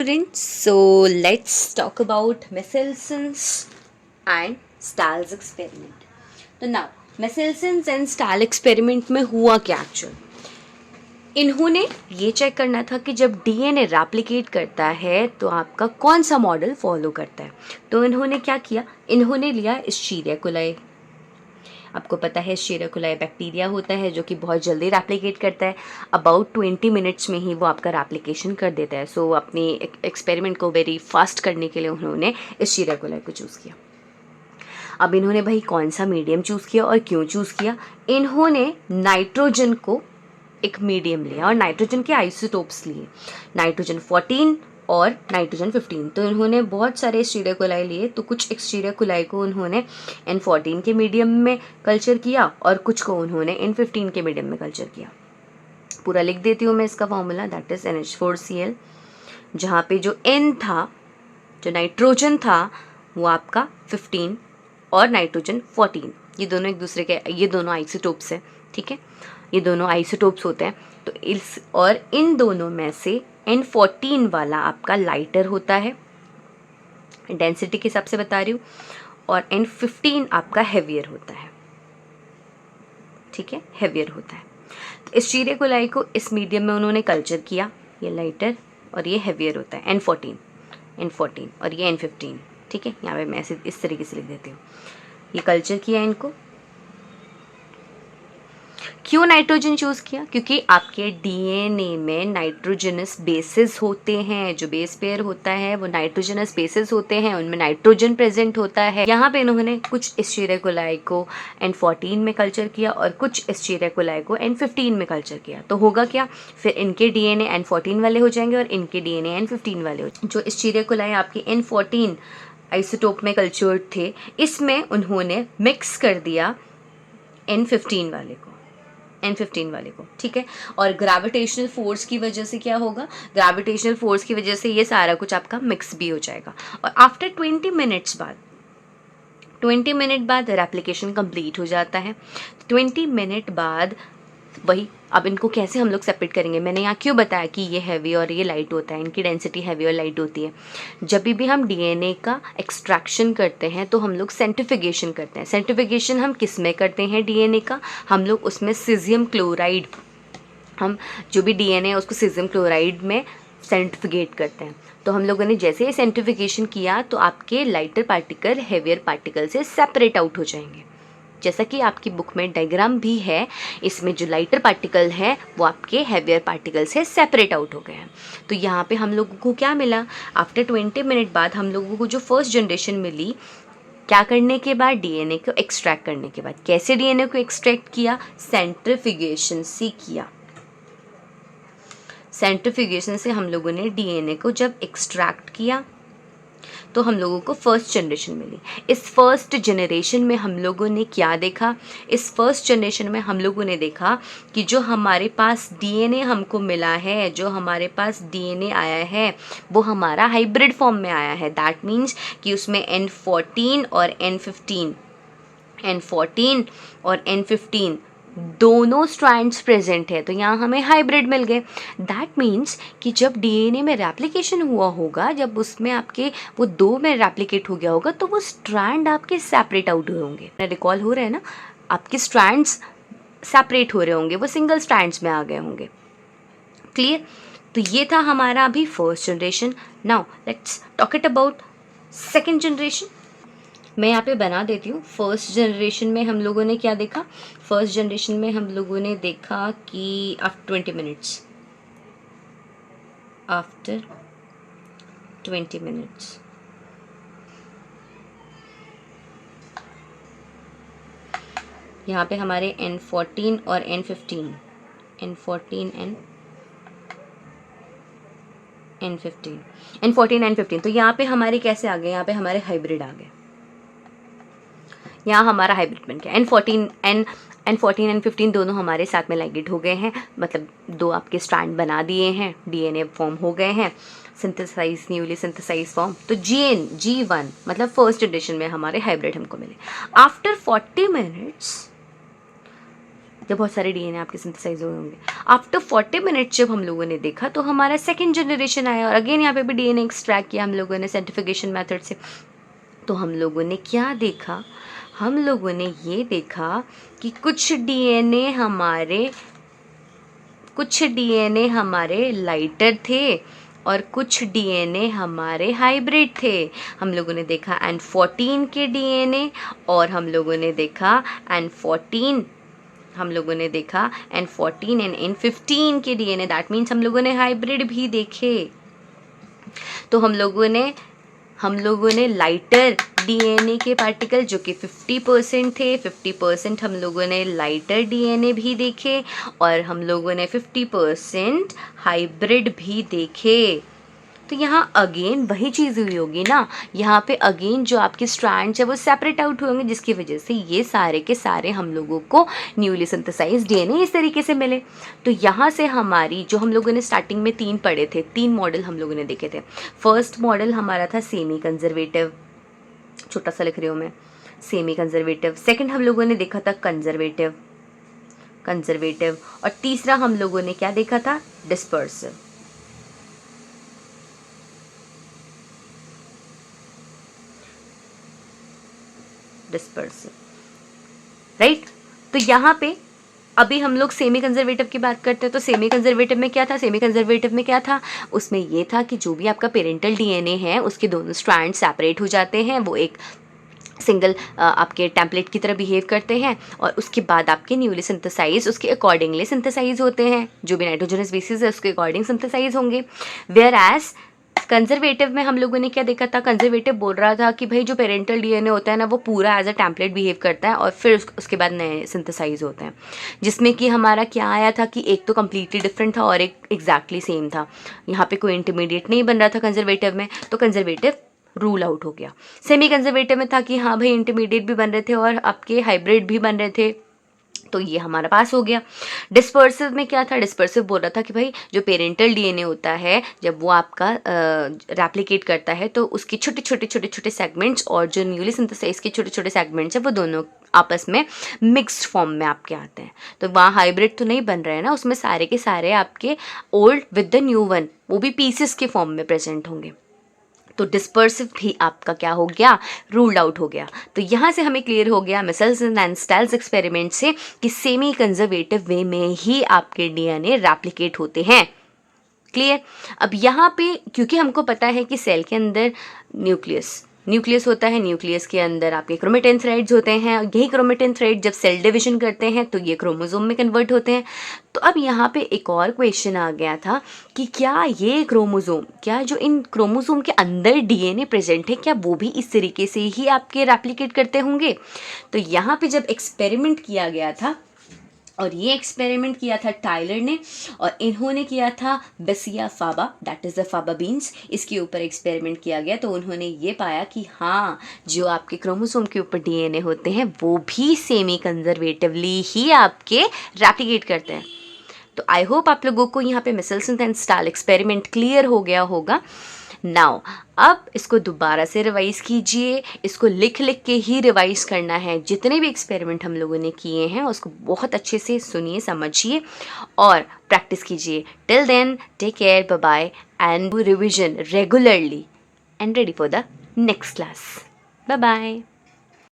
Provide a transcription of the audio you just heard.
Students, so let's talk about Michelson's and Stahl's experiment. तो now Michelson's and Stahl experiment में हुआ क्या actual, इन्होंने ये चेक करना था कि जब डीएनए रेप्लिकेट करता है तो आपका कौन सा मॉडल फॉलो करता है। तो इन्होंने क्या किया, इन्होंने लिया एस्चेरिचिया कोलाई। आपको पता है एस्चेरिचिया कोलाई बैक्टीरिया होता है जो कि बहुत जल्दी रेप्लिकेट करता है, अबाउट 20 मिनट्स में ही वो आपका रेप्लिकेशन कर देता है। सो अपनी एक्सपेरिमेंट को वेरी फास्ट करने के लिए उन्होंने एस्चेरिचिया कोलाई को चूज़ किया। अब इन्होंने भाई कौन सा मीडियम चूज़ किया और क्यों चूज़ किया, इन्होंने नाइट्रोजन को एक मीडियम लिया और नाइट्रोजन के आइसोटोप्स लिए, नाइट्रोजन 14 और नाइट्रोजन 15। तो इन्होंने बहुत सारे एस्चेरिचिया कोलाई लिए, तो कुछ एस्चेरिचिया कोलाई को उन्होंने N14 के मीडियम में कल्चर किया और कुछ को उन्होंने N15 के मीडियम में कल्चर किया। पूरा लिख देती हूँ मैं इसका फॉर्मूला, दैट इज NH4Cl, जहाँ पे जो N था, जो नाइट्रोजन था वो आपका 15 और नाइट्रोजन 14, ये दोनों एक दूसरे के, ये दोनों आइसोटोप्स हैं, ठीक है, ये दोनों आइसोटोप्स होते हैं। तो इस और इन दोनों में से N14 वाला आपका लाइटर होता है, डेंसिटी के हिसाब से बता रही हूँ, और N15 आपका हैवियर होता है, ठीक है, हैवियर होता है। तो एस्चेरिचिया कोलाई को इस मीडियम में उन्होंने कल्चर किया, ये लाइटर और ये हैवियर होता है N14 और ये N15, ठीक है। यहाँ पे मैं ऐसे इस तरीके से लिख देती हूँ, ये कल्चर किया इनको। क्यों नाइट्रोजन चूज़ किया, क्योंकि आपके डीएनए में नाइट्रोजनस बेसेस होते हैं, जो बेस पेयर होता है वो नाइट्रोजनस बेसेस होते हैं, उनमें नाइट्रोजन प्रेजेंट होता है। यहाँ पे इन्होंने कुछ एस्चेरिचिया कोलाई को N14 में कल्चर किया और कुछ एस्चेरिचिया कोलाई को N15 में कल्चर किया। तो होगा क्या, फिर इनके डीएनए N14 वाले हो जाएंगे और इनके डीएनए N15 वाले हो जाएंगे। जो एस्चेरिचिया कोलाई आपके N14 आइसोटोप में कल्चर्ड थे, इसमें उन्होंने मिक्स कर दिया N15 वाले को, ठीक है। और ग्रेविटेशनल फोर्स की वजह से क्या होगा, ग्रेविटेशनल फोर्स की वजह से ये सारा कुछ आपका मिक्स भी हो जाएगा। और आफ्टर 20 मिनट बाद रेप्लिकेशन कंप्लीट हो जाता है। 20 मिनट बाद वही, अब इनको कैसे हम लोग सेपरेट करेंगे, मैंने यहाँ क्यों बताया कि ये हैवी और ये लाइट होता है, इनकी डेंसिटी हैवी और लाइट होती है। जब भी हम डीएनए का एक्सट्रैक्शन करते हैं तो हम लोग सेंट्रीफ्यूगेशन करते हैं। सेंट्रीफ्यूगेशन हम किस में करते हैं डीएनए का, हम लोग उसमें सीजियम क्लोराइड, हम जो भी डीएनए है उसको सीजियम क्लोराइड में सेंट्रीफ्यूगेट करते हैं। तो हम लोगों ने जैसे ही सेंट्रीफ्यूगेशन किया तो आपके लाइटर पार्टिकल हैवियर पार्टिकल से सेपरेट आउट हो जाएंगे। जैसा कि आपकी बुक में डायग्राम भी है, इसमें जो लाइटर पार्टिकल है वो आपके हैवियर पार्टिकल से सेपरेट आउट हो गए हैं। तो यहाँ पे हम लोगों को क्या मिला, आफ्टर 20 मिनट बाद हम लोगों को जो फर्स्ट जनरेशन मिली, क्या करने के बाद, डीएनए को एक्सट्रैक्ट करने के बाद। कैसे डीएनए को एक्सट्रैक्ट किया, सेंट्रीफ्यूगेशन से किया। सेंट्रीफ्यूगेशन से हम लोगों ने डीएनए को जब एक्सट्रैक्ट किया तो हम लोगों को फर्स्ट जनरेशन मिली। इस फर्स्ट जनरेशन में हम लोगों ने क्या देखा, इस फर्स्ट जनरेशन में हम लोगों ने देखा कि जो हमारे पास डीएनए हमको मिला है, जो हमारे पास डीएनए आया है वो हमारा हाइब्रिड फॉर्म में आया है। दैट मीन्स कि उसमें N14 और N15 दोनों स्ट्रैंड्स प्रेजेंट है, तो यहाँ हमें हाइब्रिड मिल गए। दैट मीन्स कि जब डीएनए में रेप्लिकेशन हुआ होगा, जब उसमें आपके वो 2 में रेप्लिकेट हो गया होगा, तो वो स्ट्रैंड आपके सेपरेट आउट हुए होंगे। रिकॉल हो रहे हैं ना, आपके स्ट्रैंड्स सेपरेट हो रहे होंगे, वो सिंगल स्ट्रैंड्स में आ गए होंगे। क्लियर। तो ये था हमारा अभी first generation. Now let's talk it about second generation. मैं यहाँ पे बना देती हूँ। फर्स्ट जनरेशन में हम लोगों ने क्या देखा, फर्स्ट जनरेशन में हम लोगों ने देखा कि आफ्टर 20 मिनट्स यहाँ पे हमारे N14 और N15 तो यहाँ पे हमारे कैसे आ गए, यहाँ पे हमारे हाइब्रिड आ गए। यहाँ हमारा हाइब्रिड बन गया। N14 N15 दोनों हमारे साथ में लाइगेट हो गए हैं, मतलब 2 आपके स्ट्रैंड बना दिए हैं, डीएनए फॉर्म हो गए हैं, न्यूली सिंथेसाइज फॉर्म। तो G1 मतलब फर्स्ट जनरेशन में हमारे हाइब्रिड हमको मिले। आफ्टर 40 जब बहुत सारे डीएनए आपके सिंथेसाइज हुए होंगे। आफ्टर 40 मिनट्स जब हम लोगों ने देखा तो हमारा सेकेंड जनरेशन आया, और अगेन यहाँ पे भी डीएनए एक्सट्रैक्ट किया हम लोगों ने सेंट्रीफिकेशन मेथड से। तो हम लोगों ने क्या देखा, हम लोगों ने ये देखा कि कुछ डीएनए हमारे लाइटर थे और कुछ डीएनए हमारे हाइब्रिड थे। हम लोगों ने देखा N14 के डीएनए और हम लोगों ने देखा N14 एंड N15 के डीएनए। दैट मीन्स हम लोगों ने हाइब्रिड भी देखे। तो हम लोगों ने लाइटर डीएनए के पार्टिकल जो कि 50% थे, 50% हम लोगों ने लाइटर डीएनए भी देखे और हम लोगों ने 50% हाइब्रिड भी देखे। तो यहाँ अगेन वही चीज़ हुई होगी ना, यहाँ पे अगेन जो आपके स्ट्रैंड्स है वो सेपरेट आउट होंगे, जिसकी वजह से ये सारे के सारे हम लोगों को न्यूली सिंथेसाइज्ड डीएनए इस तरीके से मिले। तो यहाँ से हमारी जो हम लोगों ने स्टार्टिंग में 3 पढ़े थे, 3 मॉडल हम लोगों ने देखे थे। फर्स्ट मॉडल हमारा था सेमी कंजर्वेटिव, छोटा सा लिख रही हूँ मैं, सेमी कंजर्वेटिव। सेकेंड हम लोगों ने देखा था कंजर्वेटिव, और तीसरा हम लोगों ने क्या देखा था, डिस्पर्सिव। राइट। तो यहाँ पे अभी हम लोग सेमी कंजर्वेटिव की बात करते हैं। तो सेमी कंजर्वेटिव में क्या था, उसमें ये था कि जो भी आपका पेरेंटल डीएनए है उसके दोनों स्ट्रैंड सेपरेट हो जाते हैं, वो एक सिंगल आपके टेम्पलेट की तरह बिहेव करते हैं और उसके बाद आपके न्यूली सिंथेसाइज उसके अकॉर्डिंगली सिंथेसाइज होते हैं, जो भी नाइट्रोजनस बेसिस है उसके अकॉर्डिंग सिंथेसाइज होंगे। वेयर एज कंजर्वेटिव में हम लोगों ने क्या देखा था, कंजर्वेटिव बोल रहा था कि भाई जो पेरेंटल डीएनए होता है ना वो पूरा एज अ टेम्पलेट बिहेव करता है और फिर उसके बाद नए सिंथेसाइज होते हैं, जिसमें कि हमारा क्या आया था कि एक तो कम्प्लीटली डिफरेंट था और एक एग्जैक्टली सेम था। यहाँ पे कोई इंटरमीडिएट नहीं बन रहा था कंजर्वेटिव में, तो कंजर्वेटिव रूल आउट हो गया। सेमी कंजर्वेटिव में था कि हाँ भाई इंटरमीडिएट भी बन रहे थे और आपके हाइब्रिड भी बन रहे थे, तो ये हमारा पास हो गया। डिस्पर्सिव में क्या था, डिस्पर्सिव बोल रहा था कि भाई जो पेरेंटल डीएनए होता है जब वो आपका रेप्लिकेट करता है तो उसके छोटे सेगमेंट्स और जो न्यूली सिंथेसाइज के छोटे सेगमेंट्स है वो दोनों आपस में मिक्स्ड फॉर्म में आपके आते हैं। तो वहाँ हाइब्रिड तो नहीं बन रहे हैं ना, उसमें सारे के सारे आपके old with the new one, वो भी पीसेस के फॉर्म में प्रेजेंट होंगे। तो डिस्पर्सिव भी आपका क्या हो गया, रूल्ड आउट हो गया। तो यहाँ से हमें क्लियर हो गया मिसेल्सन एंड स्टेल्स एक्सपेरिमेंट से कि सेमी कंजर्वेटिव वे में ही आपके डीएनए रेप्लिकेट होते हैं। क्लियर। अब यहाँ पे क्योंकि हमको पता है कि सेल के अंदर न्यूक्लियस होता है, न्यूक्लियस के अंदर आपके क्रोमेटिन थ्रेड्स होते हैं, यही क्रोमेटिन थ्रेड जब सेल डिवीजन करते हैं तो ये क्रोमोसोम में कन्वर्ट होते हैं। तो अब यहाँ पे एक और क्वेश्चन आ गया था कि क्या ये क्रोमोसोम, क्या जो इन क्रोमोसोम के अंदर डीएनए प्रेजेंट है, क्या वो भी इस तरीके से ही आपके रेप्लिकेट करते होंगे। तो यहाँ पे जब एक्सपेरिमेंट किया गया था, और ये एक्सपेरिमेंट किया था टाइलर ने और इन्होंने किया था बेसिया फाबा, दैट इज़ द फाबा बीन्स, इसके ऊपर एक्सपेरिमेंट किया गया। तो उन्होंने ये पाया कि हाँ जो आपके क्रोमोसोम के ऊपर डीएनए होते हैं वो भी सेमी कंजर्वेटिवली ही आपके रेप्लिकेट करते हैं। तो आई होप आप लोगों को यहाँ पे मिसेल्सन एंड स्टाल एक्सपेरिमेंट क्लियर हो गया होगा। नाउ अब इसको दोबारा से रिवाइज कीजिए, इसको लिख के ही रिवाइज करना है। जितने भी एक्सपेरिमेंट हम लोगों ने किए हैं उसको बहुत अच्छे से सुनिए, समझिए और प्रैक्टिस कीजिए। Till then take care, bye bye and do revision regularly and ready for the next class. Bye bye.